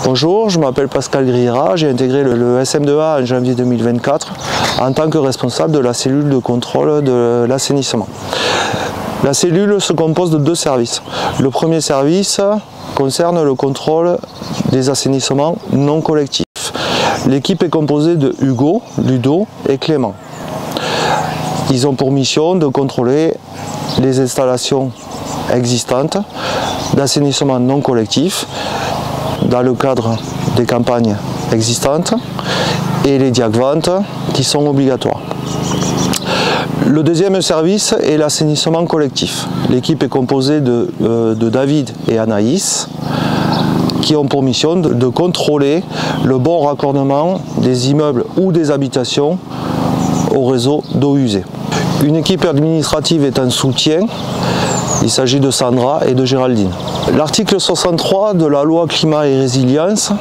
Bonjour, je m'appelle Pascal Grira, j'ai intégré le SM2A en janvier 2024 en tant que responsable de la cellule de contrôle de l'assainissement. La cellule se compose de deux services. Le premier service concerne le contrôle des assainissements non collectifs. L'équipe est composée de Hugo, Ludo et Clément. Ils ont pour mission de contrôler les installations existantes d'assainissement non collectif dans le cadre des campagnes existantes et les diagventes qui sont obligatoires. Le deuxième service est l'assainissement collectif. L'équipe est composée de David et Anaïs qui ont pour mission de contrôler le bon raccordement des immeubles ou des habitations au réseau d'eau usée. Une équipe administrative est en soutien. Il s'agit de Sandra et de Géraldine. L'article 63 de la loi Climat et Résilience,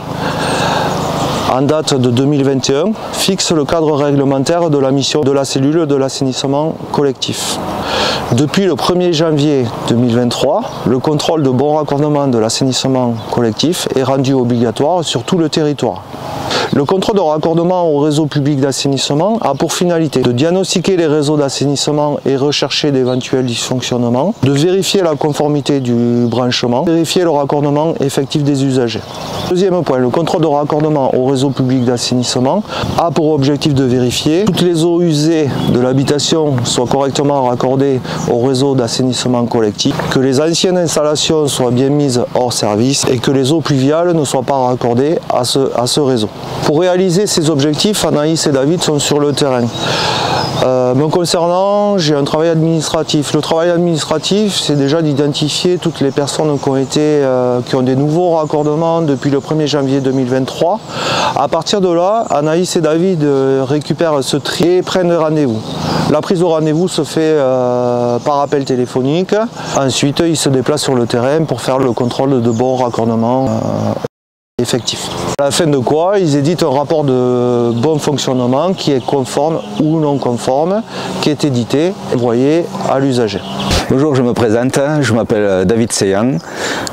en date de 2021, fixe le cadre réglementaire de la mission de la cellule de l'assainissement collectif. Depuis le 1er janvier 2023, le contrôle de bon raccordement de l'assainissement collectif est rendu obligatoire sur tout le territoire. Le contrôle de raccordement au réseau public d'assainissement a pour finalité de diagnostiquer les réseaux d'assainissement et rechercher d'éventuels dysfonctionnements, de vérifier la conformité du branchement, vérifier le raccordement effectif des usagers. Deuxième point, le contrôle de raccordement au réseau public d'assainissement a pour objectif de vérifier que toutes les eaux usées de l'habitation soient correctement raccordées au réseau d'assainissement collectif, que les anciennes installations soient bien mises hors service et que les eaux pluviales ne soient pas raccordées à ce réseau. Pour réaliser ces objectifs, Anaïs et David sont sur le terrain. Me concernant, j'ai un travail administratif. Le travail administratif, c'est déjà d'identifier toutes les personnes qui ont des nouveaux raccordements depuis le 1er janvier 2023. À partir de là, Anaïs et David récupèrent ce tri et prennent rendez-vous. La prise de rendez-vous se fait par appel téléphonique. Ensuite, ils se déplacent sur le terrain pour faire le contrôle de bon raccordement effectif. À la fin de quoi, ils éditent un rapport de bon fonctionnement qui est conforme ou non conforme, qui est édité et envoyé à l'usager. Bonjour, je me présente, je m'appelle David Seyan,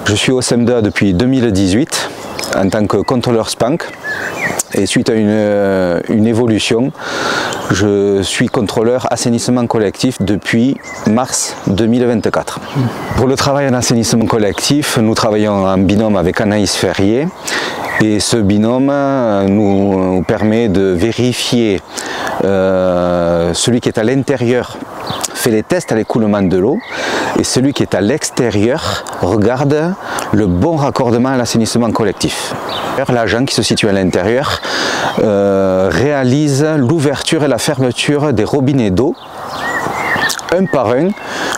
je suis au SM2A depuis 2018 en tant que contrôleur SPANC. Et suite à une évolution, je suis contrôleur assainissement collectif depuis mars 2024. Pour le travail en assainissement collectif, nous travaillons en binôme avec Anaïs Ferrier. Et ce binôme nous permet de vérifier celui qui est à l'intérieur fait les tests à l'écoulement de l'eau et celui qui est à l'extérieur regarde le bon raccordement à l'assainissement collectif. L'agent qui se situe à l'intérieur réalise l'ouverture et la fermeture des robinets d'eau un par un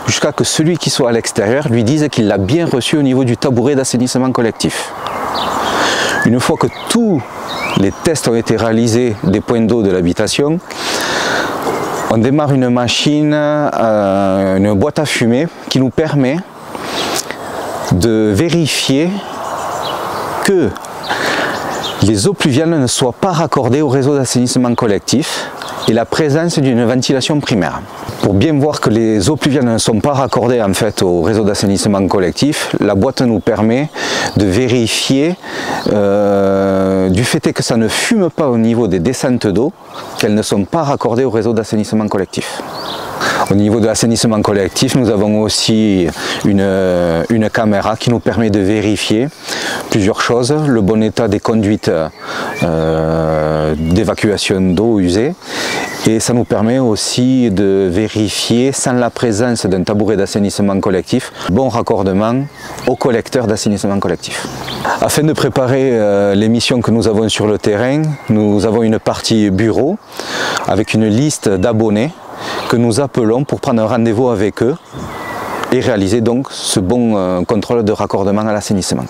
jusqu'à ce que celui qui soit à l'extérieur lui dise qu'il l'a bien reçu au niveau du tabouret d'assainissement collectif. Une fois que tous les tests ont été réalisés des points d'eau de l'habitation, on démarre une machine, une boîte à fumée qui nous permet de vérifier que les eaux pluviales ne soient pas raccordées au réseau d'assainissement collectif et la présence d'une ventilation primaire. Pour bien voir que les eaux pluviales ne sont pas raccordées en fait au réseau d'assainissement collectif, la boîte nous permet de vérifier du fait que ça ne fume pas au niveau des descentes d'eau, qu'elles ne sont pas raccordées au réseau d'assainissement collectif. Au niveau de l'assainissement collectif, nous avons aussi une caméra qui nous permet de vérifier plusieurs choses. Le bon état des conduites d'évacuation d'eau usée. Et ça nous permet aussi de vérifier, sans la présence d'un tabouret d'assainissement collectif, bon raccordement au collecteur d'assainissement collectif. Afin de préparer les missions que nous avons sur le terrain, nous avons une partie bureau avec une liste d'abonnés que nous appelons pour prendre un rendez-vous avec eux et réaliser donc ce bon contrôle de raccordement à l'assainissement.